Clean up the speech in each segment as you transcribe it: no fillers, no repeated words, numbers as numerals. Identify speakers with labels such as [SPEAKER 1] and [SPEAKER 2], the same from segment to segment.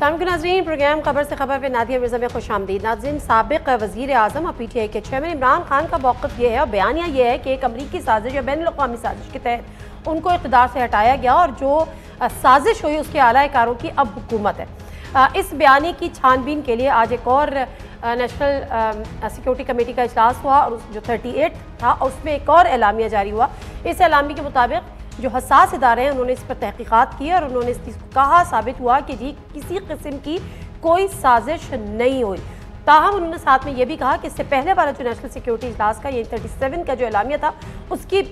[SPEAKER 1] अस्सलाम नाज़रीन, प्रोग्राम खबर से खबर पे नादिया मिर्ज़ा में खुशामदीद। नाज़रीन, साबिक़ वज़ीर आज़म और PTI के चेयरमैन इमरान खान का मौक़िफ़ ये है और बयानिया ये है कि एक अमरीकी साजिश या बैनुल-अक़वामी साजिश के तहत उनको इक़्तिदार से हटाया गया और जो साजिश हुई उसके आला कारों की अब हुकूमत है। इस बयानी की छानबीन के लिए आज एक और नेशनल सिक्योरिटी कमेटी का इजलास हुआ और जो 38 था उसमें एक और एलामिया जारी हुआ। इस एलामिया के मुताबिक जो हसास इदारे हैं उन्होंने इस पर तहकीकात की और उन्होंने इस चीज़ को कहा, साबित हुआ कि जी किसी किस्म की कोई साजिश नहीं हुई। ताहम उन्होंने साथ में ये भी कहा कि इससे पहले वाला जो नेशनल सिक्योरिटी इजलास का ये 37 का जो एलामिया था उसकी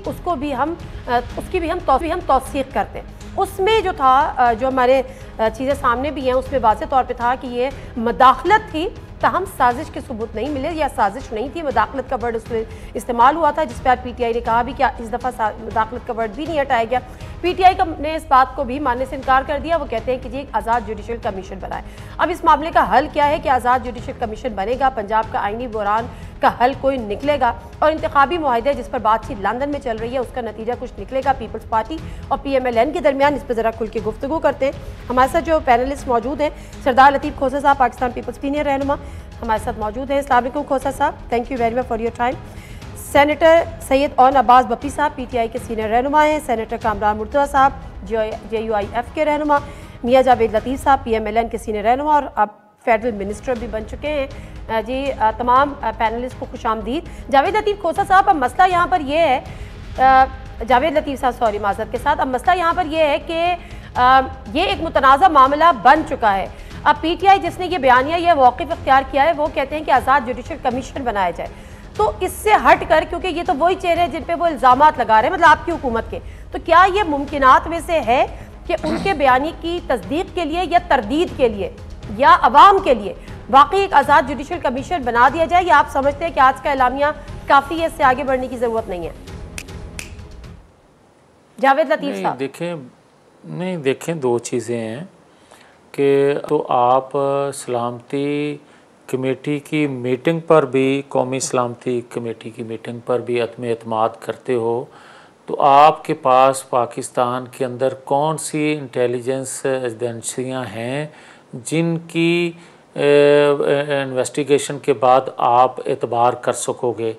[SPEAKER 1] भी हम तौसीक करते हैं। उसमें जो था, जो हमारे चीज़ें सामने भी हैं उसमें वाज़े तौर पे था कि ये मदाखलत थी, ताहम साजिश के सबूत नहीं मिले या साजिश नहीं थी, मदाखलत का वर्ड उसमें इस्तेमाल हुआ था, जिस पर PTI ने कहा भी कि इस दफ़ा मदाखलत का वर्ड भी नहीं हटाया गया। PTI ने इस बात को भी मानने से इनकार कर दिया। वो कहते हैं कि जी एक आज़ाद जुडिशल कमीशन बनाए। अब इस मामले का हल क्या है कि आज़ाद जुडिशल कमीशन बनेगा, पंजाब का आइनी बहरान का हल कोई निकलेगा और इंतखाबी मुआहदे जिस पर बातचीत लंदन में चल रही है उसका नतीजा कुछ निकलेगा। पीपल्स पार्टी और PMLN के दरमियान इस पर ज़रा खुल के गुफ्तगू करते हैं। हमारे साथ जो पैनलिस्ट मौजूद हैं, सरदार लतीफ़ खोसा साहब, पाकिस्तान पीपल्स सीनियर रहनुमा हमारे साथ मौजूद हैं। अस्सलाम वालेकुम खोसा साहब, thank you very much for your time. Senator Syed और अब्बास बप्पी साहब PTI के सीनियर रहनुमा हैं। सेनेटर कामरान मुर्तज़ा साहब JUIF के रहनुमा, मियाँ जावेद लतीफ़ साहब PMLN के सीनियर रहनुमा और अब फेडरल मिनिस्टर भी बन चुके हैं। जी तमाम पैनलिस्ट को खुशामदीद। जावेद लतीफ़ खोसा साहब, अब मसला यहाँ पर यह है, जावेद लतीफ़ साहब सॉरी माज़रत के साथ, अब मसला यहाँ पर यह है कि ये एक मुतनाज़ा मामला बन चुका है। अब PTI जिसने ये बयानिया या मौक़िफ़ इख्तियार किया है वो कहते हैं कि आज़ाद जुडिशल कमीशन बनाया जाए। तो इससे हट कर, क्योंकि ये तो वही चेहरे हैं जिन पे वो इल्ज़ामात लगा रहे हैं, मतलब आपकी हुकूमत के, तो क्या ये मुमकिनात में से है कि उनके बयानी की तस्दीक के लिए या तरदीद के लिए या अवाम के लिए वाकई एक आज़ाद जुडिशल कमीशन बना दिया जाए, या आप समझते हैं कि आज का एलामिया काफ़ी है, इससे आगे बढ़ने की ज़रूरत नहीं है? जावेद लतीफ़ साहब
[SPEAKER 2] देखें दो चीज़ें हैं कि तो आप सलामती कमेटी की मीटिंग पर भी, कौमी सलामती कमेटी की मीटिंग पर भी अदम एतमाद करते हो, तो आपके पास पाकिस्तान के अंदर कौन सी इंटेलिजेंस एजेंसियां हैं जिनकी इन्वेस्टिगेशन के बाद आप एतबार कर सकोगे?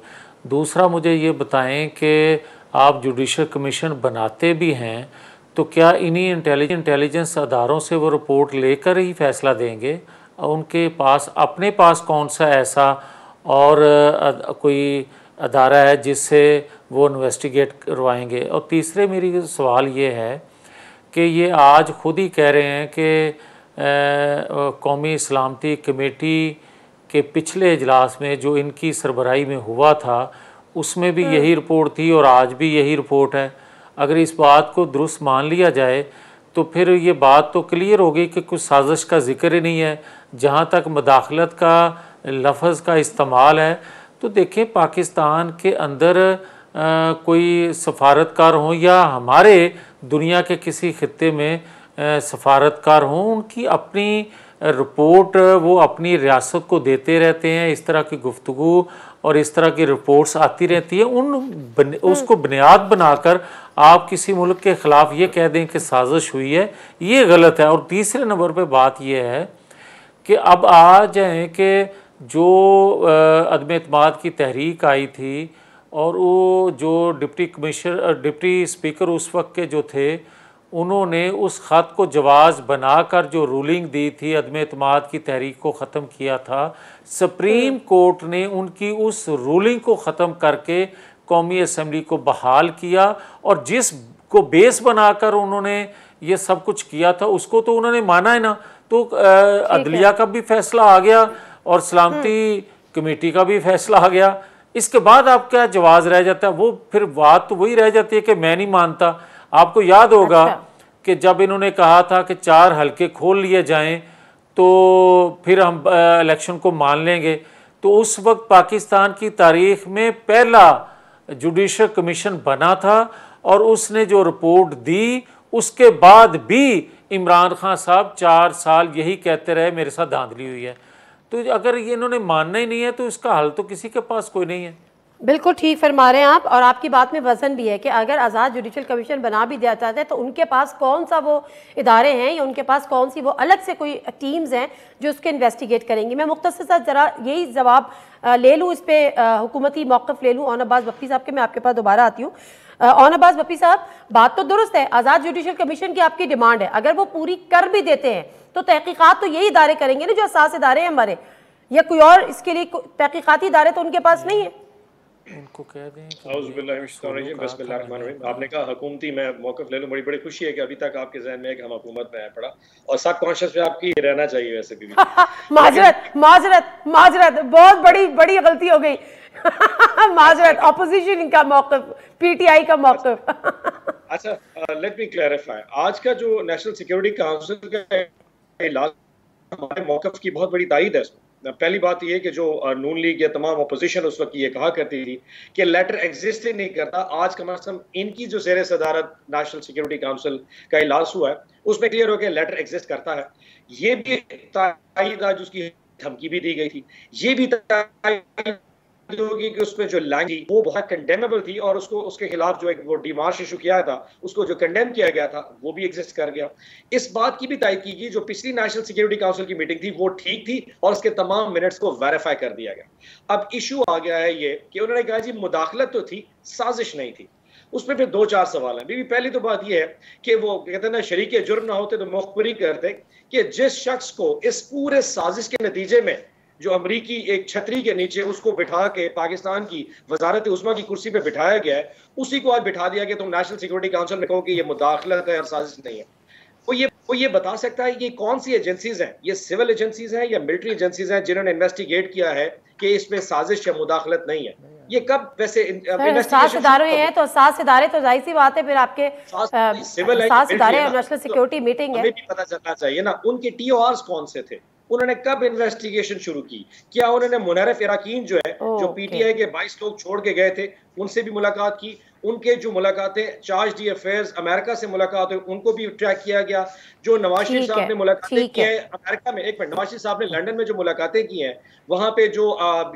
[SPEAKER 2] दूसरा मुझे ये बताएं कि आप जुडिशल कमीशन बनाते भी हैं तो क्या इन्हीं इंटेलिजेंस अदारों से वो रिपोर्ट लेकर ही फैसला देंगे? उनके पास अपने पास कौन सा ऐसा और कोई अदारा है जिससे वो इन्वेस्टिगेट करवाएंगे? और तीसरे मेरी सवाल ये है कि ये आज खुद ही कह रहे हैं कि कौमी सलामती कमेटी के पिछले इजलास में जो इनकी सरबराही में हुआ था उसमें भी यही रिपोर्ट थी और आज भी यही रिपोर्ट है। अगर इस बात को दुरुस्त मान लिया जाए तो फिर ये बात तो क्लियर होगी कि कुछ साजिश का जिक्र ही नहीं है। जहाँ तक मदाखलत का लफ्ज़ का इस्तेमाल है, तो देखें पाकिस्तान के अंदर कोई सफारतकार हों या हमारे दुनिया के किसी खित्ते में सफारतकार हों, उनकी अपनी रिपोर्ट वो अपनी रियासत को देते रहते हैं। इस तरह की गुफ्तगू और इस तरह की रिपोर्ट्स आती रहती है। उसको बुनियाद बनाकर आप किसी मुल्क के ख़िलाफ़ ये कह दें कि साजिश हुई है, ये गलत है। और तीसरे नंबर पे बात यह है कि अब आ जाए कि जो अदम एतमाद की तहरीक आई थी और वो जो डिप्टी स्पीकर उस वक्त के जो थे, उन्होंने उस ख़त को जवाज़ बनाकर जो रूलिंग दी थी, अदम एतमाद की तहरीक को ख़त्म किया था, सुप्रीम कोर्ट ने उनकी उस रूलिंग को ख़त्म करके कौमी असम्बली को बहाल किया और जिस को बेस बनाकर उन्होंने ये सब कुछ किया था उसको तो उन्होंने माना है ना। तो अदलिया का भी फैसला आ गया और सलामती कमेटी का भी फैसला आ गया। इसके बाद आप क्या जवाज़ रह जाता है? वो फिर बात तो वही रह जाती है कि मैं नहीं मानता। आपको याद होगा कि जब इन्होंने कहा था कि 4 हलके खोल लिए जाएं तो फिर हम इलेक्शन को मान लेंगे, तो उस वक्त पाकिस्तान की तारीख में पहला जुडिशल कमीशन बना था और उसने जो रिपोर्ट दी उसके बाद भी इमरान खान साहब 4 साल यही कहते रहे मेरे साथ धांधली हुई है। तो अगर ये इन्होंने मानना ही नहीं है तो इसका हल तो किसी के पास कोई नहीं है।
[SPEAKER 1] बिल्कुल ठीक फरमा रहे हैं आप, और आपकी बात में वजन भी है कि अगर आज़ाद जुडिशल कमीशन बना भी दिया जाता है तो उनके पास कौन सा वो इदारे हैं या उनके पास कौन सी वो अलग से कोई टीम्स हैं जो उसके इन्वेस्टिगेट करेंगी। मैं मुख्तसर सा ज़रा यही जवाब ले लूँ इस पर, हुकूमती मौक़िफ़ ले लूँ ऑन अब्बास बप्पी साहब के। मैं आपके पास दोबारा आती हूँ। ऑन अब्बास बप्पी साहब, बात तो दुरुस्त है, आज़ाद जुडिशल कमीशन की आपकी डिमांड है, अगर वो पूरी कर भी देते हैं तो तहकीकात तो यही इदारे करेंगे ना जो असास इदारे हैं हमारे, या कोई और इसके लिए तहकीकाती इदारे तो उनके पास नहीं है।
[SPEAKER 2] उनको कह दें
[SPEAKER 3] आपने कहा हुकूमती, मैं मौक़िफ़ ले लूँ, बड़ी बड़ी खुशी है कि अभी तक आपके जहन में है कि हम हुकूमत में है पड़ा, और सब कॉन्शियस में आपकी रहना चाहिए वैसे भी।
[SPEAKER 1] माजरत माजरत माजरत, बहुत बड़ी बड़ी गलती हो गई। माजरत, ऑपोजिशन का मौक़िफ़, पीटीआई का मौक़िफ़।
[SPEAKER 3] अच्छा, लेट मी क्लैरिफाई, आज का जो नेशनल सिक्योरिटी काउंसिल का इजलास हमारे मौक़िफ़ की बहुत बड़ी तायद है। पहली बात यह कि जो नून लीग या तमाम अपोजिशन उस वक्त ये कहा करती थी कि लेटर एग्जिस्ट ही नहीं करता, आज कम अज़ कम इनकी जो ज़ेर सदारत नेशनल सिक्योरिटी काउंसिल का इजलास हुआ है उसमें क्लियर हो गया लेटर एग्जिस्ट करता है। ये भी तायद आज उसकी धमकी भी दी गई थी, ये भी तायद होगी कि उसमें जो लैंग्वेज वो बहुत कंडेमेबल थी, और उसको उसके खिलाफ जो एक वो डिमार्श इशू किया था उसको जो कंडेम किया गया था वो भी एग्जिस्ट कर गया। इस बात की भी तायद की गई जो पिछली नेशनल सिक्योरिटी काउंसिल की मीटिंग थी वो ठीक थी और उसके तमाम मिनट्स को वेरीफाई कर दिया गया। अब इशू आ गया है ये कि उन्होंने कहा जी मुदाखलत तो थी, साजिश नहीं थी। उसमें फिर दो चार सवाल हैं। बीबी, पहली तो बात यह है कि वो कहते हैं ना, शरीके जुर्म ना होते तो मुखबरी करते, कि जिस शख्स को इस पूरे साजिश के नतीजे में जो अमरीकी एक छतरी के नीचे उसको बिठा के पाकिस्तान की वजारत उस्मा की कुर्सी पे बिठाया गया है, उसी को आज बिठा दिया कि तुम नेशनल सिक्योरिटी काउंसिल में कहो कि ये मुदाखलत है और साजिश नहीं है। वो ये बता सकता है ये कौन सी एजेंसीज हैं, ये सिविल एजेंसीज हैं या मिलिट्री एजेंसीज हैं जिन्होंने इन्वेस्टिगेट किया है कि इसमें साजिश या मुदाखलत नहीं है? ये कब वैसे
[SPEAKER 1] सात इदारे हैं तो सात इदारे तो जाहिर सी बात है फिर आपके
[SPEAKER 3] सिविल
[SPEAKER 1] सात इदारे और नेशनल सिक्योरिटी मीटिंग है,
[SPEAKER 3] हमें भी पता चलना चाहिए ना उनके टीओआरस कौन से थे, उन्होंने कब इन्वेस्टिगेशन शुरू की, क्या उन्होंने मुनर्रफ इराकीन जो है जो पीटीआई के 22 लोग छोड़ के गए थे उनसे भी मुलाकात की, उनके जो मुलाकातें चार्ज डी अफेयर्स अमेरिका से मुलाकात हुई उनको भी ट्रैक किया गया, जो नवाज शरीफ साहब ने मुलाकातें की है अमेरिका में, एक मिनट, नवाज शरीफ साहब ने लंदन में जो मुलाकातें की हैं वहां पे जो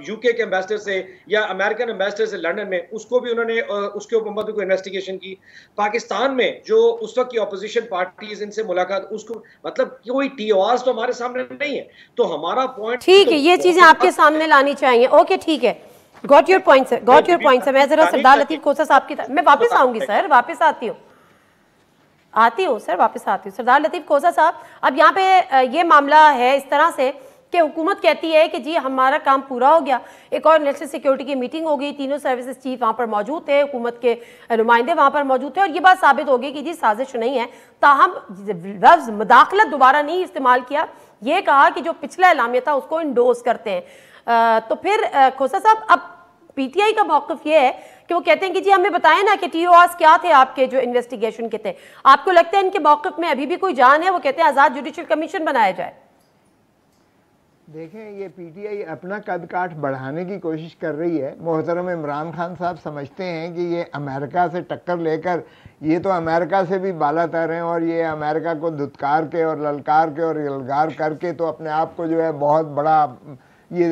[SPEAKER 3] यूके के एम्बेसडर से या अमेरिकन एम्बेसडर से लंदन में, उसको भी उन्होंने उसके ऊपर को इन्वेस्टिगेशन की। पाकिस्तान में जो उस वक्त की अपोजिशन पार्टीज इनसे मुलाकात, उसको मतलब कोई टीओआरस तो हमारे सामने नहीं है, तो हमारा पॉइंट
[SPEAKER 1] ठीक है, ये चीजें आपके सामने लानी चाहिए। ओके ठीक है, got your point sir, got your point sir. मैं जरा सरदार लतीफ खोसा साहब की मैं वापस आऊंगी सर, वापस आती हूँ सर, वापस आती हूँ। सरदार लतीफ खोसा साहब, अब यहाँ पे ये मामला है इस तरह से कि हुकूमत कहती है कि जी हमारा काम पूरा हो गया, एक और नेशनल सिक्योरिटी की मीटिंग हो गई, तीनों सर्विसेज चीफ वहाँ पर मौजूद थे, हुकूमत के नुमाइंदे वहाँ पर मौजूद थे, और ये बात साबित हो गई कि जी साजिश नहीं है। ताहम लफ्ज़ मुदाखलत दोबारा नहीं इस्तेमाल किया, ये कहा कि जो पिछला एलामिया था उसको इंडोर्स करते हैं। तो फिर खोसा साहब, अब पीटीआई का मौक़िफ़ ये है कि वो कहते हैं कि जी हमें बताएं ना कि टीओआरस क्या थे आपके जो इन्वेस्टिगेशन के थे, आपको लगता है इनके मौक़िफ़ में अभी भी कोई जान है? वो कहते हैं आज़ाद जुडिशल कमीशन बनाया जाए।
[SPEAKER 4] देखें, ये पीटीआई अपना कद काठ बढ़ाने की कोशिश कर रही है। मोहतरम इमरान खान साहब समझते हैं कि ये अमेरिका से टक्कर लेकर, ये तो अमेरिका से भी बालातर हैं और ये अमेरिका को धुतकार के और ललकार के और यलगार करके तो अपने आप को जो है बहुत बड़ा ये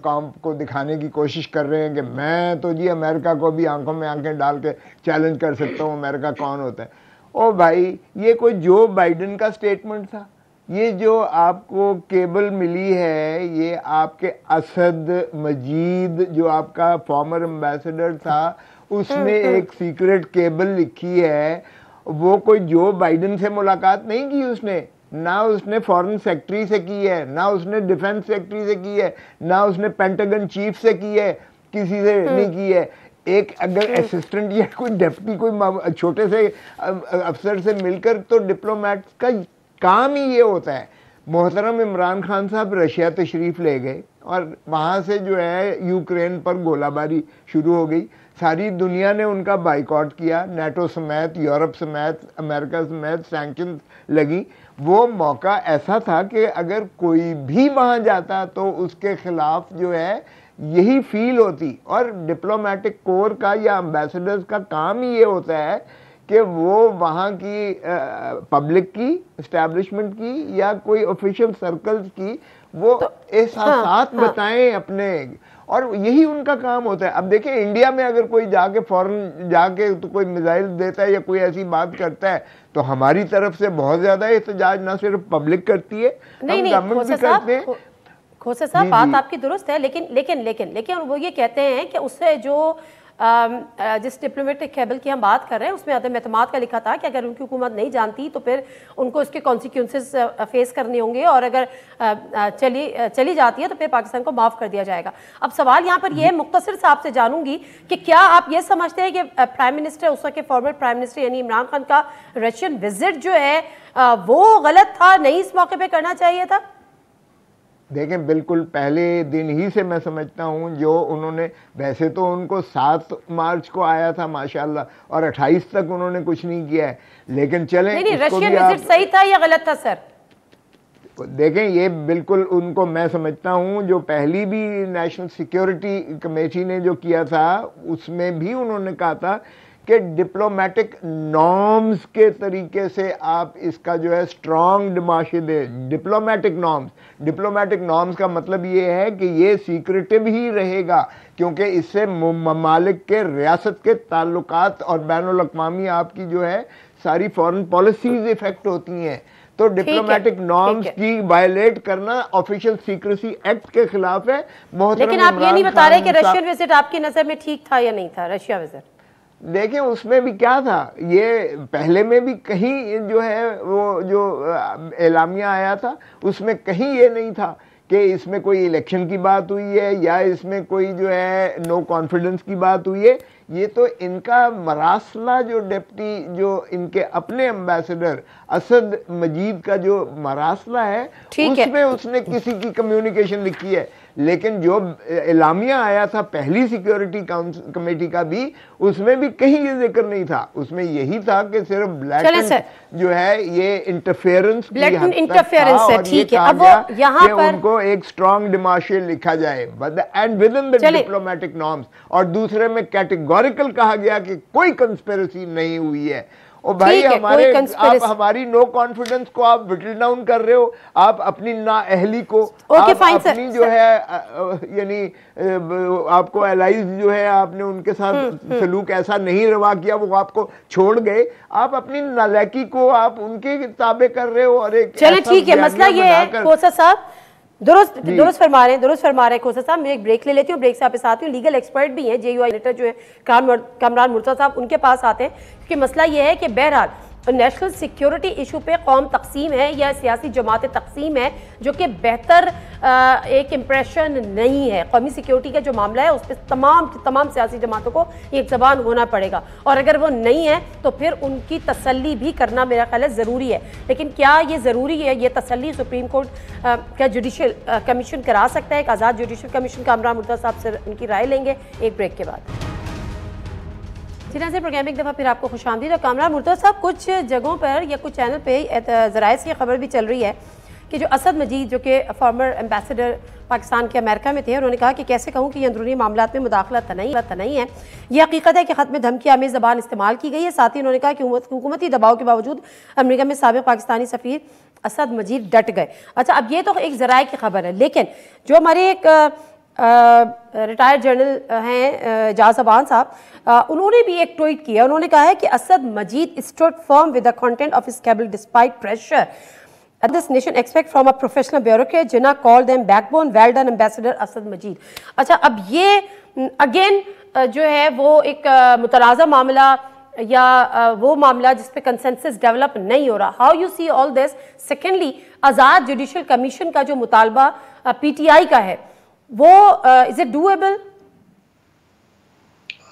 [SPEAKER 4] काम को दिखाने की कोशिश कर रहे हैं कि मैं तो जी अमेरिका को भी आंखों में आंखें डाल के चैलेंज कर सकता हूँ, अमेरिका कौन होता है। ओ भाई, ये कोई जो बाइडेन का स्टेटमेंट था? ये जो आपको केबल मिली है, ये आपके असद मजीद जो आपका फॉर्मर एम्बेसडर था, उसने एक सीक्रेट केबल लिखी है। वो कोई जो बाइडेन से मुलाकात नहीं की उसने, ना उसने फॉरेन सेक्रेटरी से की है, ना उसने डिफेंस सेक्रेटरी से की है, ना उसने पेंटागन चीफ से की है, किसी से नहीं की है। एक अगर असिस्टेंट या कोई डेप्टी कोई छोटे से अफसर से मिलकर, तो डिप्लोमेट का काम ही ये होता है। मोहतरम इमरान खान साहब रशिया तशरीफ़ ले गए और वहाँ से जो है यूक्रेन पर गोलाबारी शुरू हो गई, सारी दुनिया ने उनका बाइकआउट किया, नेटो समेत, यूरोप समेत, अमेरिका समेत सैंक्शंस लगी। वो मौका ऐसा था कि अगर कोई भी वहाँ जाता तो उसके ख़िलाफ़ जो है यही फील होती, और डिप्लोमेटिक कोर का या एम्बेसडर्स का काम ही ये होता है कि वो वहाँ की पब्लिक की, इस्टेब्लिशमेंट की या कोई ऑफिशियल सर्कल्स की वो एहसासात बताएं अपने, और यही उनका काम होता है। अब देखिए इंडिया में अगर कोई जाके फॉरेन जाके तो कोई मिसाइल देता है या कोई ऐसी बात करता है तो हमारी तरफ से बहुत ज्यादा एहतजाज ना सिर्फ पब्लिक करती है, हम गवर्नमेंट भी करते हैं।
[SPEAKER 1] खोसा साहब बात आपकी दुरुस्त है, लेकिन लेकिन लेकिन लेकिन वो ये कहते हैं कि उससे जो जिस डिप्लोमेटिक केबल की हम बात कर रहे हैं उसमें अदम एतमाद का लिखा था कि अगर उनकी हुकूमत नहीं जानती तो फिर उनको उसके कॉन्सिक्वेंसेस फेस करने होंगे और अगर चली जाती है तो फिर पाकिस्तान को माफ़ कर दिया जाएगा। अब सवाल यहाँ पर यह है, मुख्तसर साहब से जानूंगी कि क्या आप ये समझते हैं कि प्राइम मिनिस्टर उस वक्त के फॉर्मर प्राइम मिनिस्टर यानी इमरान खान का रशियन विजिट जो है वो गलत था, नहीं इस मौके पर करना चाहिए था?
[SPEAKER 4] देखें बिल्कुल पहले दिन ही से मैं समझता हूं जो उन्होंने, वैसे तो उनको 7 मार्च को आया था माशाल्लाह और 28 तक उन्होंने कुछ नहीं किया है, लेकिन चलें
[SPEAKER 1] नहीं, रशियन विजिट सही था या गलत था सर?
[SPEAKER 4] देखें ये बिल्कुल उनको मैं समझता हूं जो पहली भी नेशनल सिक्योरिटी कमेटी ने जो किया था उसमें भी उन्होंने कहा था कि डिप्लोमेटिक नॉर्म्स के तरीके से आप इसका जो है स्ट्रॉन्ग डिमाशे दें। डिप्लोमेटिक नॉर्म्स का मतलब ये है कि ये सीक्रेटिव ही रहेगा क्योंकि इससे ममालिक के रियासत के ताल्लुकात और बैनुल अक़वामी आपकी जो है सारी फॉरेन पॉलिसीज इफेक्ट होती हैं। तो डिप्लोमेटिक नॉर्म्स की वायलेट करना ऑफिशियल सीक्रेसी एक्ट के खिलाफ है।
[SPEAKER 1] लेकिन आप ये नहीं बता रहे कि रशियन विजिट आपकी नजर में ठीक था या नहीं था? रशिया विजिट
[SPEAKER 4] देखिए उसमें भी क्या था, ये पहले में भी कहीं जो है वो जो एलामिया आया था उसमें कहीं ये नहीं था कि इसमें कोई इलेक्शन की बात हुई है या इसमें कोई जो है नो कॉन्फिडेंस की बात हुई है। ये तो इनका मरासला जो डिप्टी जो इनके अपने एम्बेसडर असद मजीद का जो मरासला है उसमें उसने किसी की कम्युनिकेशन लिखी है, लेकिन जो एलामिया आया था पहली सिक्योरिटी कमेटी का भी उसमें भी कहीं ये जिक्र नहीं था। उसमें यही था कि सिर्फ ब्लैटेंट जो है ये इंटरफेरेंस
[SPEAKER 1] है। ठीक है, अब वो यहाँ पर
[SPEAKER 4] उनको एक स्ट्रॉन्ग डिमाशे लिखा जाए and with in the diplomatic norms, और दूसरे में कैटेगोरिकल कहा गया कि कोई कंस्पिरेसी नहीं हुई है। और भाई हमारे आप हमारी नो कॉन्फिडेंस को आप विटल डाउन कर रहे हो, आप अपनी नाअहली को आप अपनी जो है यानी आपको एलाइज जो है आपने उनके साथ सलूक ऐसा नहीं रवा किया, वो आपको छोड़ गए, आप अपनी नालायकी को आप उनके ताबे कर रहे हो। और एक
[SPEAKER 1] चलिए ठीक है, मसला ये है खोसा साहब दुरुस्त फरमा रहे हैं खोसा साहब। मैं एक ब्रेक ले लेती हूँ, ब्रेक से आप आती हूँ। लीगल एक्सपर्ट भी हैं JUI एडिटर जो है कामरान मुर्तज़ा साहब, उनके पास आते हैं क्योंकि मसला ये है कि बहरहाल नेशनल सिक्योरिटी इशू पे कौम तकसीम है या सियासी जमातें तकसीम है, जो कि बेहतर एक इम्प्रेशन नहीं है। कौमी सिक्योरिटी का जो मामला है उस पर तमाम सियासी जमातों को एक ज़बान होना पड़ेगा, और अगर वो नहीं है तो फिर उनकी तसल्ली भी करना मेरा ख्याल है ज़रूरी है। लेकिन क्या ये ज़रूरी है, ये तसल्ली सुप्रीम कोर्ट का जुडिशल कमीशन करा सकता है? एक आज़ाद जुडिशल कमीशन कामरान मुर्तज़ा साहब से उनकी राय लेंगे एक ब्रेक के बाद। जी नाज़रीन, प्रोग्राम एक दफ़ा फिर आपको खुशामदीद। कामरान मुर्तज़ा साहब, कुछ जगहों पर या कुछ चैनल पे ज़राए से खबर भी चल रही है कि जो असद मजीद जो कि फॉर्मर एम्बेसडर पाकिस्तान के अमेरिका में थे, उन्होंने कहा कि कैसे कहूँ कि ये अंदरूनी मामलात में मुदाखलत नहीं है, ये हकीकत है कि ख़त में धमकी आमेज़ ज़बान इस्तेमाल की गई है। साथ ही उन्होंने कहा कि हुकूमती दबाव के बावजूद अमेरिका में साबिक़ पाकिस्तानी सफ़ीर असद मजीद डट गए। अच्छा, अब ये तो एक ज़राए की खबर है, लेकिन जो हमारे एक रिटायर्ड जनरल हैं एजाज अबान साहब, उन्होंने भी एक ट्वीट किया। उन्होंने कहा है कि Asad Majid stood firm with the content of his cable despite pressure this nation expect from a professional bureaucrat Jinnah call them backbone, well done ambassador Asad Majid. अच्छा, अब ये अगेन जो है वो एक मुतनाज़ा मामला या वो मामला जिस पे कंसेंसस डेवलप नहीं हो रहा। How you see all this? Secondly, आज़ाद जुडिशल कमीशन का जो मुतालबा PTI का है वो इज इट डूएबल?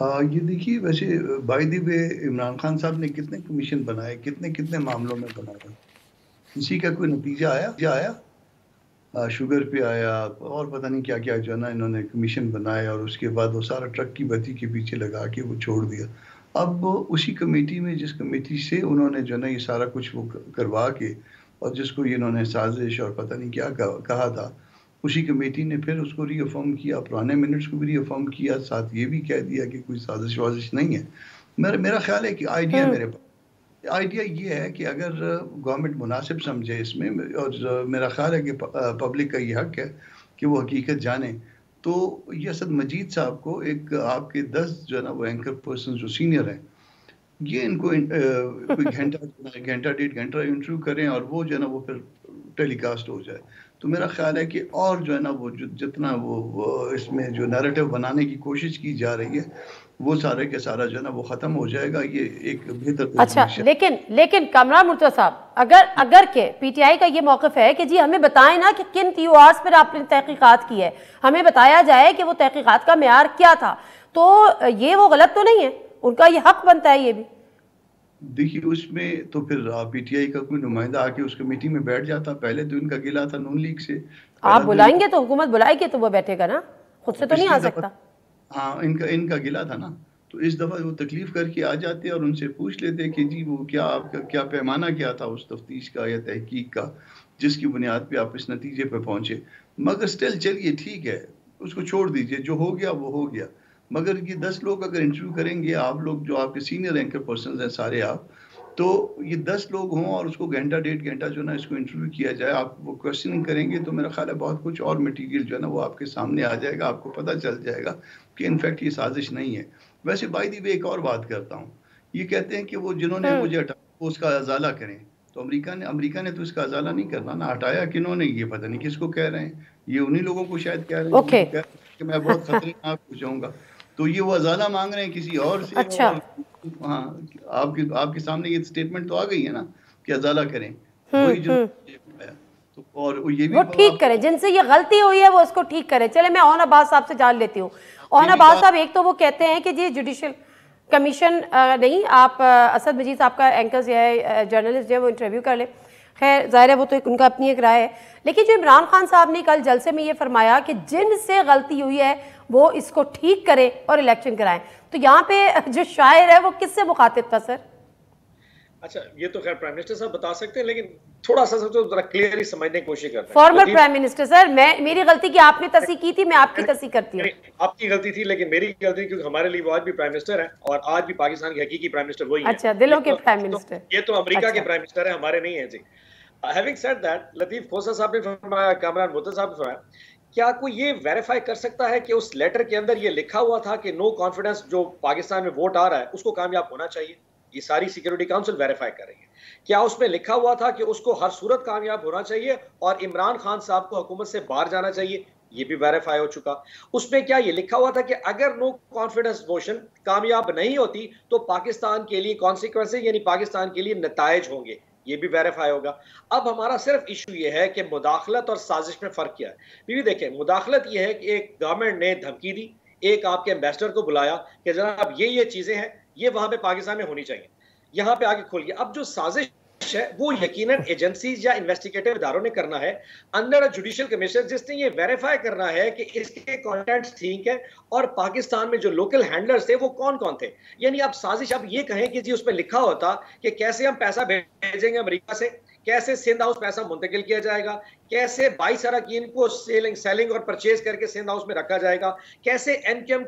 [SPEAKER 5] ये देखिए, वैसे by the way Imran Khan साहब ने कितने कमीशन बनाए, कितने मामलों में बनाए, किसी का कोई नतीजा आया? शुगर पे आया और पता नहीं क्या क्या जो है ना इन्होंने कमीशन बनाए, और उसके बाद वो सारा ट्रक की बत्ती के पीछे लगा के वो छोड़ दिया। अब उसी कमेटी में जिस कमेटी से उन्होंने जो है ना ये सारा कुछ वो करवा के, और जिसको ये इन्होंने साजिश और पता नहीं क्या कहा था, उसी कमेटी ने फिर उसको रीअफर्म किया, पुराने मिनट्स को भी रीअफर्म किया, साथ ये भी कह दिया कि कोई साजिश वाजिश नहीं है। मेरा ख्याल है कि आइडिया ये है कि अगर गवर्नमेंट मुनासिब समझे इसमें, और मेरा ख्याल है कि पब्लिक का ये हक है कि वो हकीकत जाने, तो ये असद मजीद साहब को एक आपके 10 जो है ना वो एंकर पर्सन जो सीनियर हैं, ये इनको कोई घंटा 1.5 घंटा इंटरव्यू करें और वो जो है ना वो फिर टेलीकास्ट हो जाए। तो मेरा ख्याल है कि और जो है ना वो जितना वो इसमें जो नैरेटिव बनाने की कोशिश की जा रही है वो सारे के सारा जो है ना वो खत्म हो जाएगा। ये एक बेहतर।
[SPEAKER 1] अच्छा, लेकिन कामरान मुर्तज़ा साहब, अगर के पीटीआई का ये मौक़िफ़ है कि जी हमें बताएं ना कि किन TORs पर आपने तहकीकात की है, हमें बताया जाए कि वो तहकीकात का मेयार क्या था, तो ये वो गलत तो नहीं है, उनका ये हक बनता है। ये भी
[SPEAKER 5] देखिए उसमें तो फिर पीटीआई का कोई नुमाइंदा आके उस कमेटी में बैठ जाता। पहले तो इनका गिला था नून लीग से।
[SPEAKER 1] आप बुलाएंगे तो हुकूमत बुलाएगी तो वो बैठेगा ना, खुद से तो नहीं आ सकता।
[SPEAKER 5] हाँ, इनका गिला था ना, तो इस दफा वो तकलीफ करके आ जाते और उनसे पूछ लेते कि जी वो क्या आपका क्या पैमाना क्या था उस तफ्तीश का या तहकीक का जिसकी बुनियाद पे आप इस नतीजे पे पहुंचे। मगर स्टिल चलिए ठीक है, उसको छोड़ दीजिए, जो हो गया वो हो गया। मगर ये 10 लोग अगर इंटरव्यू करेंगे, आप लोग जो आपके सीनियर एंकर पर्सन हैं सारे आप, तो ये 10 लोग हों और उसको घंटा 1.5 घंटा जो ना इसको इंटरव्यू किया जाए, आप वो क्वेश्चनिंग करेंगे तो मेरा ख्याल है बहुत कुछ और मटेरियल जो है ना वो आपके सामने आ जाएगा। आपको पता चल जाएगा कि इनफैक्ट ये साजिश नहीं है। वैसे बाय द वे एक और बात करता हूँ, ये कहते हैं कि वो जिन्होंने मुझे हटाया वो उसका अजाला करें, तो अमेरिका ने तो इसका अजाला नहीं करना ना। हटाया किन्होंने ये पता नहीं किसको कह रहे हैं, ये उन्हीं लोगों को शायद कह रहे हैं कि मैं बहुत खतरनाक हो जाऊंगा, तो ये वो अजाला मांग रहे हैं किसी और से।
[SPEAKER 1] अच्छा।
[SPEAKER 5] हाँ, आपके सामने ये स्टेटमेंट तो आ गई है ना कि अजाला करें, वही जो तो और ये भी
[SPEAKER 1] वो ठीक करें, जिनसे ये गलती हुई है वो उसको ठीक करें। चले मैं ओन अब्बास साहब से जान लेती हूँ। ओन अब्बास साहब, एक तो वो कहते हैं कि जी जुडिशल कमीशन नहीं, आप असद मजीद साहब का एंकर्स है जर्नलिस्ट है वो इंटरव्यू कर ले, खैर जाहिर है वो तो उनका अपनी एक राय है। लेकिन जो इमरान खान साहब ने कल जलसे में ये फरमाया कि जिनसे गलती हुई है वो इसको ठीक करें और इलेक्शन कराएं, तो यहाँ पे जो शायर है वो किससे मुखातिब था सर?
[SPEAKER 3] अच्छा, ये तो खैर प्राइम मिनिस्टर साहब बता सकते हैं, लेकिन थोड़ा सा तो जरा क्लियरली समझने की कोशिश करते हैं।
[SPEAKER 1] फॉर्मर प्राइम मिनिस्टर सर, मेरी गलती की आपने तस्दीक की थी, मैं आपकी तस्दीक करती हूँ।
[SPEAKER 3] आपकी गलती थी लेकिन मेरी गलती, क्योंकि हमारे लिए वो आज भी प्राइम मिनिस्टर है और आज भी पाकिस्तान के हकीकी प्राइम मिनिस्टर वही है।
[SPEAKER 1] अच्छा, दिलों के प्राइम मिनिस्टर।
[SPEAKER 3] ये तो अमेरिका के प्राइम मिनिस्टर है, हमारे नहीं है जी। Having said that, Latif Khosa साहब ने फरमाया, कामरान मुर्तज़ा साहब ने फरमाया, क्या कोई ये वेरीफाई कर सकता है कि उस लेटर के अंदर ये लिखा हुआ था कि नो कॉन्फिडेंस जो पाकिस्तान में वोट आ रहा है उसको कामयाब होना चाहिए? ये सारी सिक्योरिटी काउंसिल वेरीफाई कर रही है। क्या उसमें लिखा हुआ था कि उसको हर सूरत कामयाब होना चाहिए और इमरान खान साहब को हुकूमत से बाहर जाना चाहिए? ये भी वेरीफाई हो चुका। उसमें क्या ये लिखा हुआ था कि अगर नो कॉन्फिडेंस मोशन कामयाब नहीं होती तो पाकिस्तान के लिए कॉन्सिक्वेंसेज यानी पाकिस्तान के लिए नताइज होंगे? ये भी वेरीफाई होगा। अब हमारा सिर्फ इशू ये है कि मुदाखलत और साजिश में फर्क क्या है। बीवी देखें, मुदाखलत ये है कि एक गवर्नमेंट ने धमकी दी, एक आपके एम्बेसडर को बुलाया कि जनाब ये चीजें हैं, ये वहां पे पाकिस्तान में होनी चाहिए, यहां पे आगे खुल गया। अब जो साजिश है वो यकीनन एजेंसीज या इन्वेस्टिगेटिव इदारों ने करना है अंडर जुडिशियल कमीशन, जिसने ये वेरीफाई करना है कि इसके कंटेंट्स ठीक है और पाकिस्तान में जो लोकल हैंडलर्स थे वो कौन कौन थे। यानी आप साजिश आप ये कहें कि जी उसमें लिखा होता कि कैसे हम पैसा भेजेंगे अमेरिका से, कैसे सिंध हाउस पैसा मुंतकिल किया जाएगा, कैसे 22 अरकान को सेलिंग और परचेज करके सिंध हाउस में रखा जाएगा, कैसे एनकेएम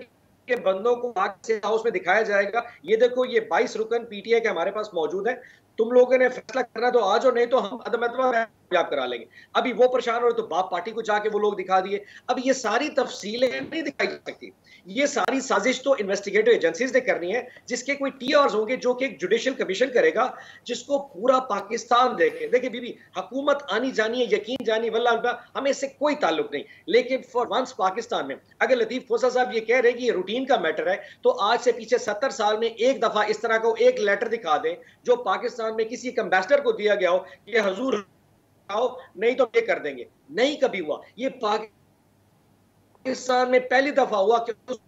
[SPEAKER 3] के बंदों को सिंध हाउस में दिखाया जाएगा। ये देखो, ये 22 रुकन पीटीआई के हमारे पास मौजूद है, तुम लोगों ने फैसला करना तो आज और नहीं तो हम कामयाब करा लेंगे। अभी वो परेशान हो रहे तो बाप पार्टी को जाके वो लोग दिखा दिए। अब ये सारी तफसीलें नहीं दिखाई जा सकती, ये सारी साजिश तो इन्वेस्टिगेटिव एजेंसीज ने करनी है, जिसके कोई टीआरस होंगे जो कि एक जुडिशियल कमीशन करेगा, जिसको पूरा पाकिस्तान देखे। देखिए बीबी, हुकूमत आनी जानी है, यकीन जानी, वल्लाह हमें इससे कोई ताल्लुक नहीं, लेकिन फॉर वंस पाकिस्तान में अगर लतीफ खोसा साहब ये कह रहे हैं कि ये रूटीन का मैटर है, तो आज से पीछे 70 साल में एक दफा इस तरह का एक लेटर दिखा दें जो पाकिस्तान में किसी एम्बेसडर को दिया गया हो कि हजूर आओ नहीं तो ये कर देंगे। नहीं कभी हुआ। ये पाकिस्तान में पहली दफा हुआ कि उस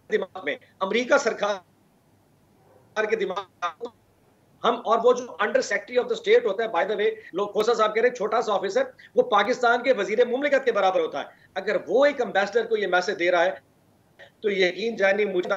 [SPEAKER 3] दिमाग में, अमेरिका सरकार के दिमाग हम, और वो जो under secretary of the state होता है, बाय द वे लोग खोसा साहब कह रहे हैं छोटा सा ऑफिसर, वो पाकिस्तान के वजीर मुमलिकत के बराबर होता है। अगर वो एक एम्बेसडर को ये मैसेज दे रहा है तो यकीन जानिए, मुझे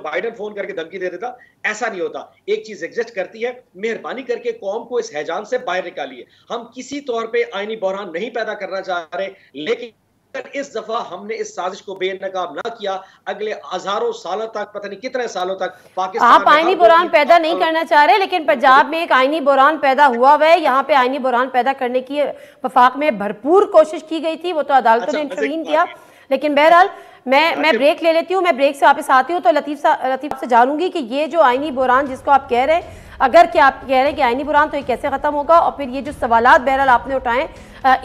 [SPEAKER 3] बाइडेन फोन करके धमकी दे देता। ऐसा नहीं होता। एक चीज एग्जिस्ट करती है, मेहरबानी करके कौम को इस हैजान से बाहर निकालिए। हम किसी तौर पे आईनी बहरान नहीं पैदा करना चाह रहे, लेकिन इस दफा हमने इस साजिश को बेनकाब ना किया, अगले हजारों सालों तक, पता नहीं कितने सालों तक पाकिस्तान,
[SPEAKER 1] आप आईनी बुरान पैदा नहीं करना चाह रहे, लेकिन पंजाब में एक आईनी बुरान पैदा हुआ हुआ है। यहाँ पे आईनी बुरान पैदा करने की वफाक में भरपूर कोशिश की गई थी, वो तो अदालतों ने इंटरवीन किया। लेकिन बहरहाल मैं ब्रेक ले लेती हूँ, मैं ब्रेक से वापस आती हूँ। तो लतीफ़ से जानूंगी कि ये जो आईनी बुहरान जिसको आप कह रहे हैं, अगर क्या आप कह रहे हैं कि आईनी बुहरान, तो ये कैसे ख़त्म होगा, और फिर ये जो सवालात बहरहाल आपने उठाएं,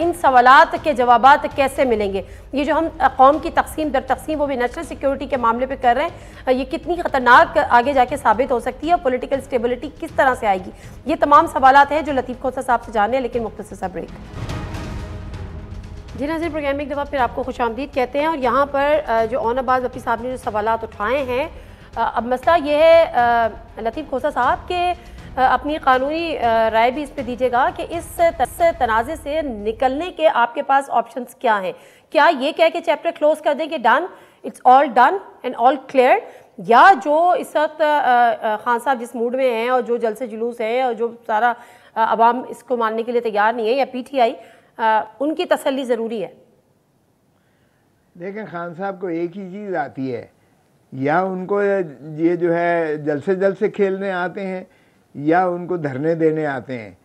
[SPEAKER 1] इन सवालात के जवाबात कैसे मिलेंगे। ये जो हम कौम की तकसीम दर तकसीम वो भी नेशनल सिक्योरिटी के मामले पे कर रहे हैं, ये कितनी ख़तरनाक आगे जाके साबित हो सकती है, पॉलिटिकल स्टेबिलिटी किस तरह से आएगी, ये तमाम सवालात हैं जो लतीफ़ खोसा साहब से जाने। लेकिन मुख्तसर सा ब्रेक। जी नाज़रीन, प्रोग्राम में एक दफ़ा फिर आपको खुशामदीद कहते हैं। और यहाँ पर जो ओन अब्बास वफ़ी साहब ने जो सवालात उठाए हैं, अब मसला ये है लतीफ़ खोसा साहब के अपनी कानूनी राय भी इस पर दीजिएगा कि इस तनाज़े से निकलने के आपके पास ऑप्शंस क्या हैं। क्या ये कह के चैप्टर क्लोज कर दें कि done, it's all done and all clear, या जो इस वक्त खान साहब जिस मूड में हैं और जो जलसे जुलूस हैं और जो सारा अवाम इसको मानने के लिए तैयार नहीं है, या PTI उनकी तसल्ली ज़रूरी है?
[SPEAKER 4] देखें, खान साहब को एक ही चीज़ आती है, या उनको ये जो है जल्द से खेलने आते हैं, या उनको धरने देने आते हैं।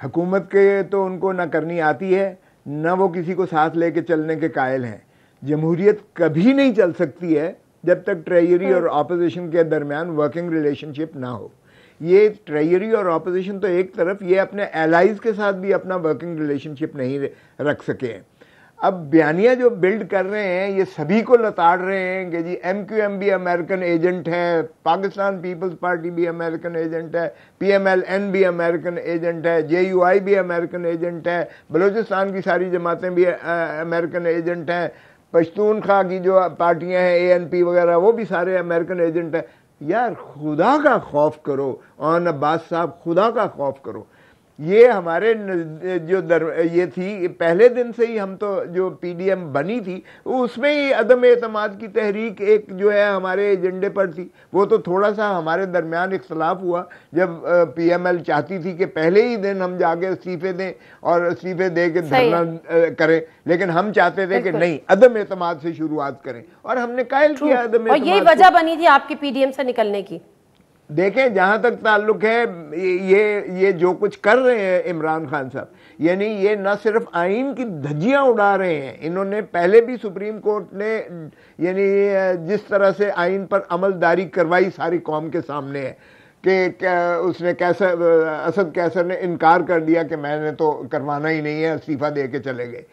[SPEAKER 4] हुकूमत के तो उनको ना करनी आती है, ना वो किसी को साथ लेके चलने के कायल हैं। जमहूरियत कभी नहीं चल सकती है जब तक ट्रेजरी और अपोजिशन के दरमियान वर्किंग रिलेशनशिप ना हो। ये ट्रेजरी और अपोजिशन तो एक तरफ, ये अपने एलाइज के साथ भी अपना वर्किंग रिलेशनशिप नहीं रख सके। अब बयानिया जो बिल्ड कर रहे हैं, ये सभी को लताड़ रहे हैं कि जी MQM भी अमेरिकन एजेंट है, पाकिस्तान पीपल्स पार्टी भी अमेरिकन एजेंट है, PMLN भी अमेरिकन एजेंट है, JUI भी अमेरिकन एजेंट है, बलूचिस्तान की सारी जमातें भी अमेरिकन एजेंट हैं, पश्तूनख्वा की जो पार्टियां हैं ANP वगैरह वो भी सारे अमेरिकन एजेंट हैं। यार खुदा का खौफ करो, ओन अब्बास साहब, खुदा का खौफ करो। ये हमारे जो ये थी पहले दिन से ही, हम तो जो PDM बनी थी उसमें ही अदम एतमाद की तहरीक एक जो है हमारे एजेंडे पर थी। वो तो थोड़ा सा हमारे दरमियान इख्तलाफ हुआ जब PML चाहती थी कि पहले ही दिन हम जाके इस्तीफे दें और इस्तीफे दे के धरना करें, लेकिन हम चाहते थे कि नहीं, अदम एतमाद से शुरुआत करें, और हमने कायल किया अदम एतमाद।
[SPEAKER 1] और यही वजह बनी थी आपकी PDM से निकलने की।
[SPEAKER 4] देखें, जहाँ तक ताल्लुक है ये जो कुछ कर रहे हैं इमरान खान साहब, यानी ये न सिर्फ आइन की धज्जियाँ उड़ा रहे हैं, इन्होंने पहले भी सुप्रीम कोर्ट ने यानी जिस तरह से आइन पर अमलदारी करवाई सारी कौम के सामने है कि उसने असद कैसर ने इनकार कर दिया कि मैंने तो करवाना ही नहीं है, इस्तीफा दे के चले गए।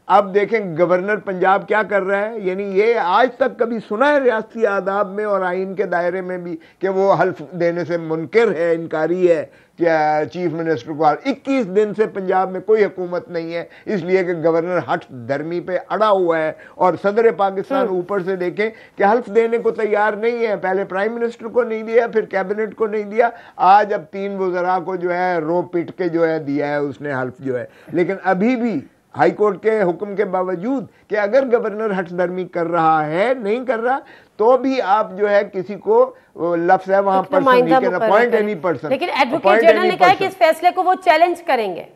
[SPEAKER 4] अब देखें गवर्नर पंजाब क्या कर रहा है, यानी ये आज तक कभी सुना है रियासती आदाब में और आइन के दायरे में भी कि वो हल्फ देने से मुनकर है, इनकारी है क्या चीफ मिनिस्टर को। 21 दिन से पंजाब में कोई हुकूमत नहीं है, इसलिए कि गवर्नर हठ धर्मी पे अड़ा हुआ है, और सदर पाकिस्तान ऊपर से देखें कि हल्फ देने को तैयार नहीं है। पहले प्राइम मिनिस्टर को नहीं दिया, फिर कैबिनेट को नहीं दिया, आज अब 3 वज़रा को जो है रो पिट के जो है दिया है उसने हल्फ जो है। लेकिन अभी भी हाई कोर्ट के हुक्म के बावजूद कि अगर गवर्नर हठ दर्मी कर रहा है, नहीं कर रहा, तो भी आप जो है किसी को लफ्ज़ है वहां पर्सन नहीं कहना, पॉइंट एनी पर्सन।
[SPEAKER 1] लेकिन एडवोकेट जनरल ने कहा कि इस फैसले को वो चैलेंज करेंगे।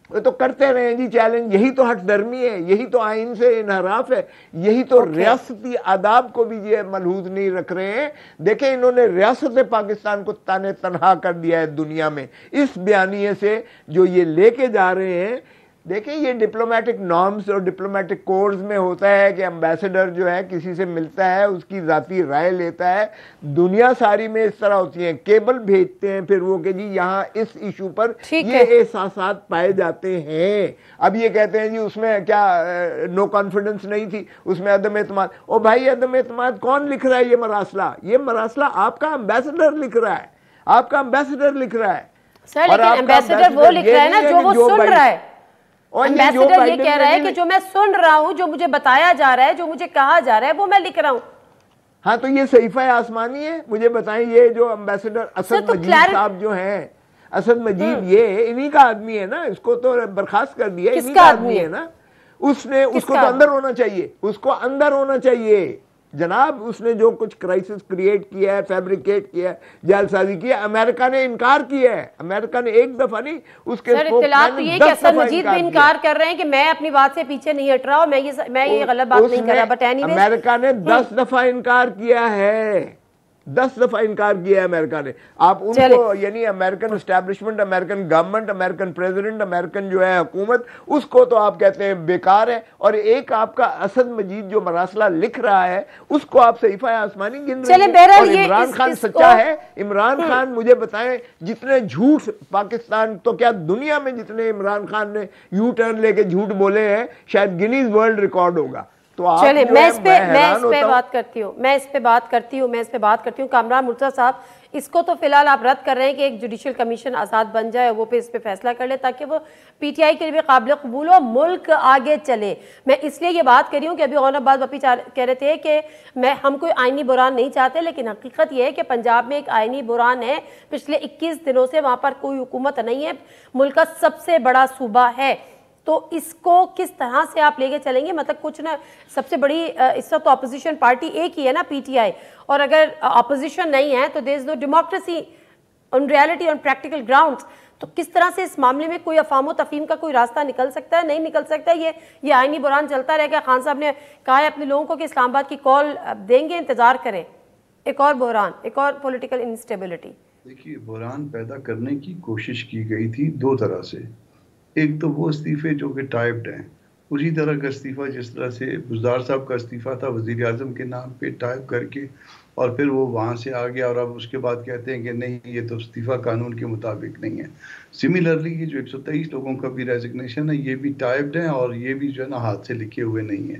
[SPEAKER 4] तो करते रहे जी चैलेंज, यही तो हठ धर्मी है, यही तो आइन से इनहराफ है, यही तो रियासती आदाब को भी ये मलहूज नहीं रख रहे हैं। देखें, इन्होंने रियासत पाकिस्तान को ताने तनहा कर दिया है दुनिया में इस बयानिए से जो ये लेके जा रहे हैं। देखिए, ये डिप्लोमेटिक नॉर्म्स और डिप्लोमेटिक कोड्स में होता है कि एम्बेसडर जो है किसी से मिलता है, उसकी ज़ाती राय लेता है। दुनिया सारी में इस तरह होती है, केबल भेजते हैं फिर वो कि जी यहाँ इस इशू पर ये एहसासात पाए जाते हैं। अब ये कहते हैं जी उसमें क्या नो कॉन्फिडेंस नहीं थी, उसमें अदम एतमाद। ओ भाई, अदम एतमाद कौन लिख रहा है ये मरासला? ये मरासला आपका एम्बेसडर लिख रहा है, आपका एम्बेसडर लिख रहा है।
[SPEAKER 1] सर, लेकिन एम्बेसडर वो लिख रहा है ना जो वो सुन रहा है। एम्बेसडर ये कह रहा है कि जो मैं सुन रहा हूं, जो मुझे बताया जा रहा है, जो मुझे कहा जा रहा है, वो मैं लिख रहा हूं।
[SPEAKER 4] हाँ, तो ये सहीफा आसमानी है। मुझे बताएं, ये जो एम्बेसडर असद मजीद साहब जो हैं, असद मजीद ये इन्हीं का आदमी है ना, इसको तो बर्खास्त कर दिया, इन्हीं का आदमी है ना। उसने उसको तो अंदर होना चाहिए, उसको अंदर होना चाहिए जनाब। उसने जो कुछ क्राइसिस क्रिएट किया है, फैब्रिकेट किया है, जालसाजी की है, अमेरिका ने इनकार किया है। अमेरिका ने एक दफा नहीं, उसके
[SPEAKER 1] तो ये कि असद मजीद भी इनकार कर रहे हैं कि मैं अपनी बात से पीछे नहीं हट रहा हूं, मैं ये गलत बात नहीं कर रहा। बट एनीवेज
[SPEAKER 4] अमेरिका ने 10 दफा इनकार किया है, 10 दफा इनकार किया है अमेरिका ने। आप उनको यानी American establishment, American government, American president, American जो है हुकूमत, उसको तो आप कहते हैं बेकार है, और एक आपका असद मजीद जो मरासला लिख रहा है उसको आप सहीफा आसमानी गिन रहे हैं। और इमरान खान सच्चा है? इमरान खान मुझे बताएं, जितने झूठ पाकिस्तान, तो क्या दुनिया में जितने इमरान खान ने यू टर्न लेके झूठ बोले हैं शायद गिनीज वर्ल्ड रिकॉर्ड होगा। तो
[SPEAKER 1] चलिए मैं इस पे बात करती हूँ कामरान मुर्तज़ा साहब, इसको तो फिलहाल आप रद्द कर रहे हैं कि एक जुडिशल कमीशन आज़ाद बन जाए, वो पे इस पे फैसला कर ले ताकि वो पीटीआई के लिए भी काबिल कबूल हो, मुल्क आगे चले। मैं इसलिए ये बात कर रही हूँ कि अभी और बात वपी कह रहे थे कि हम कोई आइनी बुरान नहीं चाहते, लेकिन हकीकत ये है कि पंजाब में एक आइनी बुरान है। पिछले 21 दिनों से वहाँ पर कोई हुकूमत नहीं है, मुल्क का सबसे बड़ा सूबा है। तो इसको किस तरह से आप लेके चलेंगे? मतलब कुछ ना, सबसे बड़ी इस वक्त तो अपोजिशन पार्टी एक ही है ना, पीटीआई, और अगर अपोजिशन नहीं है तो there is no democracy on reality, on practical grounds. तो किस तरह से इस मामले में कोई अफाम व तफहीम का कोई रास्ता निकल सकता है? नहीं निकल सकता है। ये आइनी बुरान चलता रहेगा। खान साहब ने कहा है अपने लोगों को कि इस्लामाबाद की कॉल देंगे, इंतजार करें। एक और बुरान, एक और पॉलिटिकल इंस्टेबिलिटी।
[SPEAKER 5] देखिए, बुरान पैदा करने की कोशिश की गई थी दो तरह से। एक तो वो इस्तीफे जो कि टाइप्ड हैं, उसी तरह का इस्तीफा जिस तरह से बुज़दार साहब का इस्तीफा था वज़ीर आज़म के नाम पे टाइप करके, और फिर वो वहाँ से आ गया और अब उसके बाद कहते हैं कि नहीं ये तो इस्तीफा कानून के मुताबिक नहीं है। सिमिलरली ये जो 123 लोगों का भी रेजिग्नेशन है, ये भी टाइप्ड है और ये भी जो है ना हाथ से लिखे हुए नहीं है।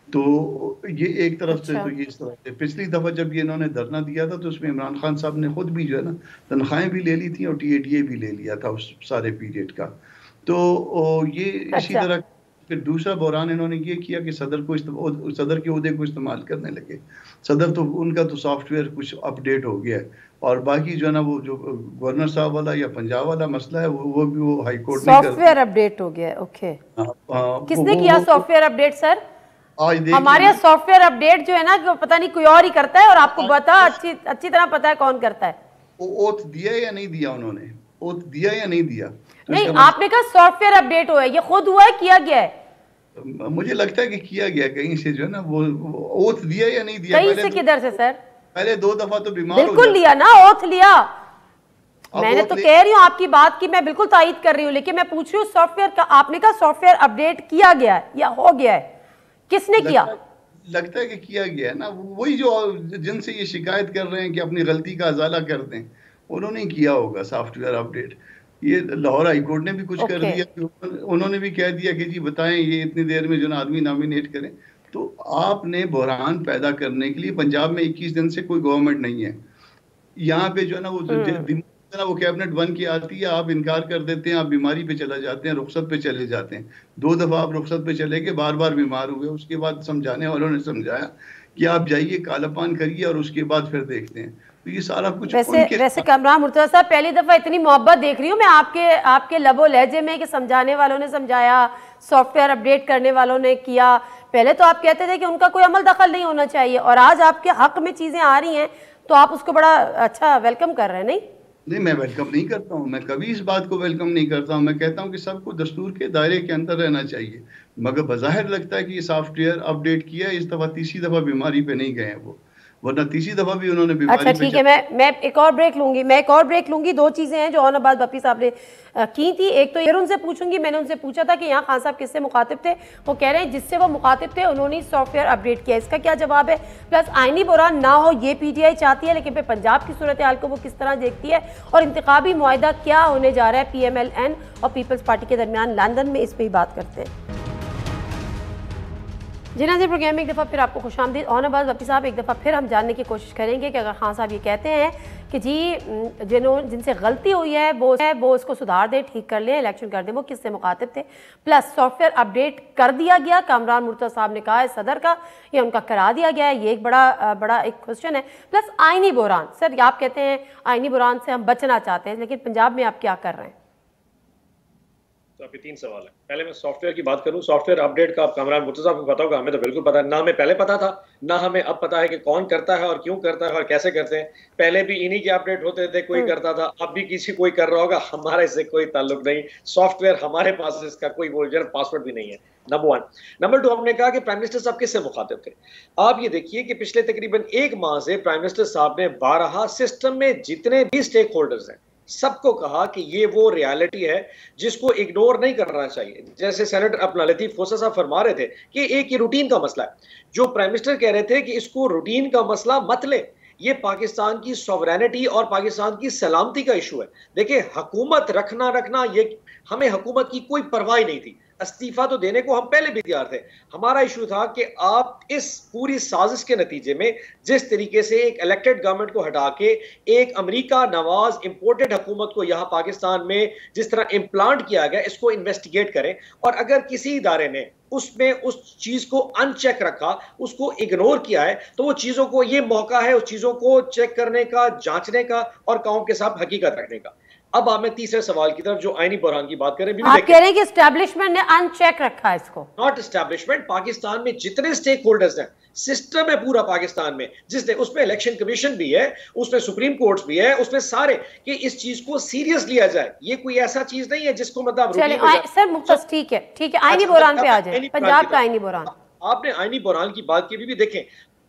[SPEAKER 5] तो ये एक तरफ से, तो ये इस तरह से पिछली दफ़ा जब ये इन्होंने धरना दिया था तो उसमें इमरान खान साहब ने खुद भी जो है ना तनख्वाहें भी ले ली थी और TADA भी ले लिया था उस सारे पीरियड का। तो ये इसी तरह फिर दूसरा बहरान इन्होंने ये किया कि सदर के ओहदे को इस्तेमाल करने लगे। सदर तो उनका तो सॉफ्टवेयर कुछ अपडेट हो गया है, और बाकी जो है ना वो जो गवर्नर साहब वाला या पंजाब वाला मसला है वो भी वो हाई कोर्ट में
[SPEAKER 1] सॉफ्टवेयर अपडेट हो गया। ओके, किसने किया सॉफ्टवेयर अपडेट सर? हमारे यहाँ सॉफ्टवेयर अपडेट जो है ना पता नहीं कोई और ही करता है, और आपको पता अच्छी तरह पता है कौन करता है।
[SPEAKER 5] ओथ दिया या नहीं दिया उन्होंने? ओथ दिया या नहीं दिया? तो
[SPEAKER 1] नहीं, आपने कहा सॉफ्टवेयर अपडेट हुआ है, ये खुद हुआ है, किया गया है?
[SPEAKER 5] मुझे लगता है कि किया गया कहीं से जो है ना, वो ओथ दिया या नहीं दिया?
[SPEAKER 1] कहीं से किधर से सर?
[SPEAKER 5] पहले 2 दफा तो बीमार
[SPEAKER 1] बिल्कुल लिया ना, ओथ लिया। मैंने तो कह रही हूँ आपकी बात की मैं बिल्कुल तायीद कर रही हूँ, लेकिन मैं पूछ रही हूँ सॉफ्टवेयर का, आपने कहा सॉफ्टवेयर अपडेट किया गया है या हो गया है, किसने किया?
[SPEAKER 5] लगता है कि किया गया है ना, वही जो जिनसे ये शिकायत कर रहे हैं कि अपनी गलती का अजाला कर दें, उन्होंने किया होगा सॉफ्टवेयर अपडेट। ये लाहौर हाई कोर्ट ने भी कुछ कर दिया, उन्होंने भी कह दिया कि जी बताएं ये इतनी देर में जो ना आदमी नॉमिनेट करें। तो आपने बहरान पैदा करने के लिए, पंजाब में 21 दिन से कोई गवर्नमेंट नहीं है, यहाँ पे जो है ना वो कैबिनेट बन के आती है, आप इनकार कर देते हैं, आप बीमारी पे चला जाते हैं, रुखसत पे चले जाते हैं। 2 दफा आप रुखसत पे चले गए, बार बार बीमार हुए, उसके बाद समझाने वालों ने समझाया कि आप जाइए कालापान करिए और उसके बाद फिर देखते हैं। तो ये सारा कुछ
[SPEAKER 1] वैसे कामरान मुर्तज़ा साहब, पहली दफा इतनी मोहब्बत देख रही हूँ मैं आपके लबो लहजे में कि समझाने वालों ने समझाया, सॉफ्टवेयर अपडेट करने वालों ने किया। पहले तो आप कहते थे कि उनका कोई अमल दखल नहीं होना चाहिए, और आज आपके हक में चीजें आ रही हैं तो आप उसको बड़ा अच्छा वेलकम कर रहे हैं। नहीं,
[SPEAKER 5] मैं वेलकम नहीं करता हूँ, मैं कभी इस बात को वेलकम नहीं करता हूँ। मैं कहता हूँ कि सबको दस्तूर के दायरे के अंदर रहना चाहिए, मगर बज़ाहिर लगता है कि ये सॉफ्टवेयर अपडेट किया, इस दफा तीसरी दफा बीमारी पे नहीं गए हैं वो, वरना तीसरी दफा भी उन्होंने बीमारी।
[SPEAKER 1] अच्छा ठीक है, मैं एक और ब्रेक लूंगी। 2 चीजें हैं जो आबाद बपी साहब ने की थी। एक तो ये उनसे पूछूंगी, मैंने उनसे पूछा था कि यहाँ खान साहब किससे मुखातिब थे, वो कह रहे हैं जिससे वो मुखातिब थे उन्होंने सॉफ्टवेयर अपडेट किया। इसका क्या जवाब है? प्लस आईनी बुरान ना हो ये पीटीआई चाहती है, लेकिन फिर पंजाब की सूरत हाल को वो किस तरह देखती है, और इंतखाबी मुआहिदा क्या होने जा रहा है PMLN और पीपल्स पार्टी के दरमियान लंदन में, इस पर ही बात करते हैं। जी नाज़रीन, प्रोग्राम में एक दफ़ा फिर आपको खुशामदीद। ऑनरबाज वपी साहब, एक दफ़ा फिर हम जानने की कोशिश करेंगे कि अगर खान साहब ये कहते हैं कि जी जिनसे गलती हुई है वो इसको सुधार दें, ठीक कर लें, इलेक्शन कर दें, वो किससे मुखातिब थे? प्लस सॉफ्टवेयर अपडेट कर दिया गया, कामरान मुर्तज़ा साहब ने कहा है सदर का या उनका करा दिया गया है, ये एक बड़ा एक क्वेश्चन है। प्लस आइनी बुरान, सर आप कहते हैं आइनी बुरान से हम बचना चाहते हैं, लेकिन पंजाब में आप क्या कर रहे हैं?
[SPEAKER 3] तो अभी 3 सवाल है। पहले मैं सॉफ्टवेयर की बात करूं। सॉफ्टवेयर अपडेट का कामरान मुर्तज़ा को पता होगा, हमें तो बिल्कुल पता है ना। हमें पहले पता था ना हमें अब पता है कि कौन करता है और क्यों करता है और कैसे करते हैं। पहले भी इन्हीं के अपडेट होते थे, कोई करता था, अब भी किसी कोई कर रहा होगा, हमारा इससे कोई ताल्लुक नहीं। सॉफ्टवेयर हमारे पास इसका कोई वर्जन पासवर्ड भी नहीं है, नंबर 1। नंबर 2, हमने कहा कि प्राइम मिनिस्टर साहब किससे मुखातिब थे। आप ये देखिए कि पिछले तकरीबन 1 माह से प्राइम मिनिस्टर साहब ने 12 सिस्टम में जितने भी स्टेक होल्डर्स हैं सबको कहा कि ये वो रियलिटी है जिसको इग्नोर नहीं करना चाहिए। जैसे सेनेटर अपना लतीफ खोसा साहब फरमा रहे थे कि एक ये रूटीन का मसला है, जो प्राइम मिनिस्टर कह रहे थे कि इसको रूटीन का मसला मत ले, ये पाकिस्तान की सॉवरेनिटी और पाकिस्तान की सलामती का इशू है। देखिए, हुकूमत रखना ये हमें हुकूमत की कोई परवाह ही नहीं थी। इस्तीफा तो देने को हम पहले भी तैयार थे। हमारा इशू था कि आप इस पूरी साजिश के नतीजे में जिस तरीके से एक इलेक्टेड गवर्नमेंट को हटा के एक अमेरिका नवाज इंपोर्टेड हुकूमत को यहाँ पाकिस्तान में जिस तरह इम्प्लांट किया गया, इसको इन्वेस्टिगेट करें। और अगर किसी इदारे ने उसमें उस चीज को अनचेक रखा, उसको इग्नोर किया है, तो वो चीजों को ये मौका है उस चीजों को चेक करने का, जांचने का और कौम के साथ हकीकत रखने का। अब आप मैं तीसरे सवाल की तरफ जो आईनी बहरान की बात करें,
[SPEAKER 1] आप कह रहे हैं कि एस्टैब्लिशमेंट ने अनचेक रखा है इसको।
[SPEAKER 3] नॉट एस्टैब्लिशमेंट, पाकिस्तान में जितने स्टेक होल्डर्स हैं, सिस्टम है पूरा पाकिस्तान में, जिसने उसमें इलेक्शन कमीशन भी है, उसमें सुप्रीम कोर्ट भी है, उसमें सारे कि इस चीज को सीरियस लिया जाए। ये कोई ऐसा चीज नहीं है जिसको मतलब
[SPEAKER 1] सर मुख्तस ठीक है आईनी बहरान पे आ जाए, पंजाब का आईनी बहरान।
[SPEAKER 3] आपने आईनी बहरान की बात की भी देखें,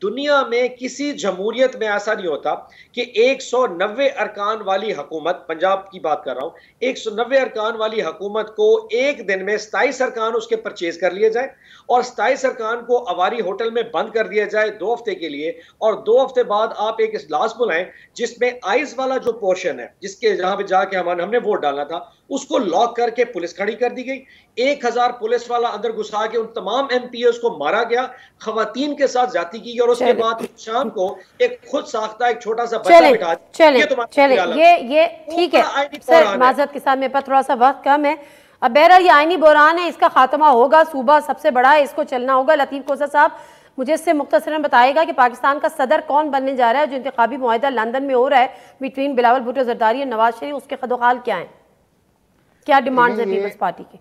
[SPEAKER 3] दुनिया में किसी जमहूरियत में ऐसा नहीं होता कि 190 अरकान वाली हुकूमत, पंजाब की बात कर रहा हूं, 190 अरकान वाली हुकूमत को एक दिन में 27 अरकान उसके परचेज कर लिए जाए और 27 अरकान को अवारी होटल में बंद कर दिया जाए 2 हफ्ते के लिए, और 2 हफ्ते बाद आप एक इजलास बुलाएं जिसमें आइज वाला जो पोर्शन है, जिसके जहां पे जाके हमने वोट डालना था, उसको लॉक करके पुलिस खड़ी कर दी गई। 1000 पुलिस वाला अंदर घुसा के उन तमाम एमपीएस को मारा गया, खवातीन के साथ जाती की और उसके बाद शाम को एक खुद साख्ता एक छोटा सा बच्चा बिठा
[SPEAKER 1] ये ठीक है सर, माजरत के साथ मेरे पास थोड़ा सा वक्त कम है। अब बहरहाल ये आईनी बहरान है, इसका खात्मा होगा, सूबा सबसे बड़ा है, इसको चलना होगा। लतीफ खोसा साहब मुझे इससे मुख्तसरन बताएगा कि पाकिस्तान का सदर कौन बनने जा रहा है। जो इंतखाबी मुआहिदा लंदन में हो रहा है बिटवीन बिलावल भुट्टो जरदारी और नवाज शरीफ, उसके खदोखाल क्या है, क्या डिमांड है पीपल्स पार्टी की?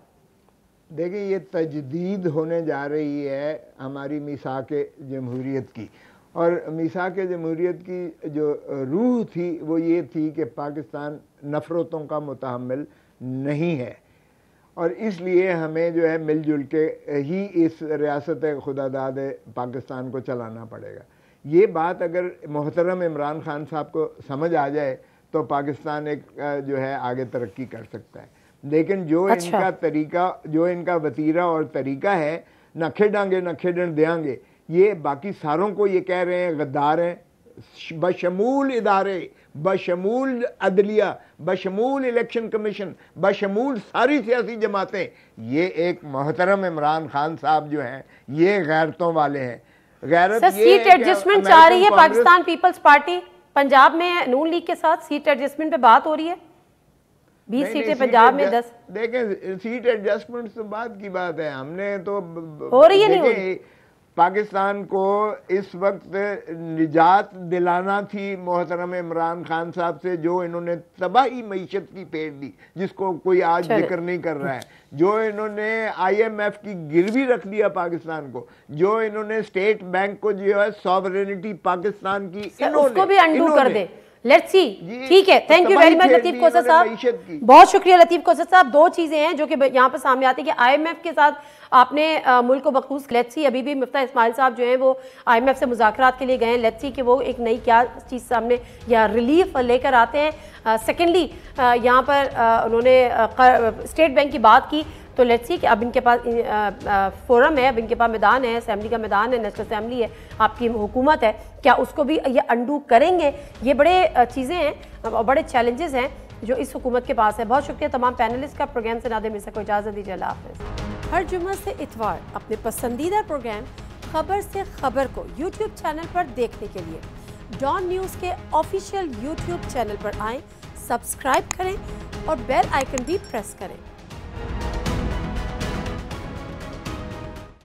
[SPEAKER 4] देखिए, ये तजदीद होने जा रही है हमारी मीसाक जमहूरियत की, और मीसाक जमहूरियत की जो रूह थी वो ये थी कि पाकिस्तान नफ़रतों का मुतहम्मिल नहीं है, और इसलिए हमें जो है मिलजुल के ही इस रियासत खुदादाद पाकिस्तान को चलाना पड़ेगा। ये बात अगर मोहतरम इमरान खान साहब को समझ आ जाए तो पाकिस्तान एक जो है आगे तरक्की कर सकता है। लेकिन जो इनका तरीका, जो इनका वतीरा और तरीका है, न खेडांगे न खेडन देंगे, ये बाकी सारों को ये कह रहे हैं गद्दार हैं, बशमूल इदारे, बशमूल अदलिया, बशमूल इलेक्शन कमीशन, बशमूल सारी सियासी जमातें। ये एक मोहतरम इमरान खान साहब जो हैं ये गैरतों वाले हैं। गैरत ये
[SPEAKER 1] सीट एडजस्टमेंट चाह रही है पाकिस्तान पीपल्स पार्टी, पंजाब में नून लीग के साथ सीट एडजस्टमेंट पे बात हो रही है, 20 सीटें पंजाब में 10।
[SPEAKER 4] देखें, सीट एडजस्टमेंट तो बात की बात है, हमने तो
[SPEAKER 1] हो रही है नहीं
[SPEAKER 4] पाकिस्तान को इस वक्त निजात दिलाना थी मोहतरम इमरान खान साहब से, जो इन्होंने तबाही मईशत की पेड़ दी जिसको कोई आज जिक्र नहीं कर रहा है, जो इन्होंने IMF की गिरवी रख दिया पाकिस्तान को, जो इन्होंने स्टेट बैंक को जो है सॉवरेनिटी पाकिस्तान की
[SPEAKER 1] उसको भी अंडू कर दे। लेट्स सी, ठीक है, thank you very much Latif Khosa साहब, बहुत शुक्रिया लतीफ खोसा साहब। 2 चीजें हैं जो कि यहाँ पर सामने आती है कि IMF के साथ आपने मुल्क को बखूस, लेट्स सी अभी भी मिफ्ता इस्माइल साहब जो हैं वो IMF से मुज़ाकरात के लिए गए हैं, लेट्स सी कि वो एक नई क्या चीज़ सामने या रिलीफ लेकर आते हैं। सेकेंडली यहाँ पर उन्होंने स्टेट बैंक की बात की, तो लेट्स सी कि अब इनके पास फोरम है, अब इनके पास मैदान है, असेंबली का मैदान है, नेशनल असेंबली है, आपकी हुकूमत है, क्या उसको भी ये अंडू करेंगे? ये बड़े चीज़ें हैं और बड़े चैलेंजेस हैं जो इस हुकूमत के पास है। बहुत शुक्रिया तमाम पैनलिस्ट का। प्रोग्राम से नादिर मिर्ज़ा को इजाज़त दीजिए, अल्लाह हाफ़िज़। हर जुम्मे से इतवार अपने पसंदीदा प्रोग्राम खबर से खबर को यूट्यूब चैनल पर देखने के लिए डॉन न्यूज़ के ऑफिशियल यूट्यूब चैनल पर आएँ, सब्सक्राइब करें और बेल आइकन भी प्रेस करें।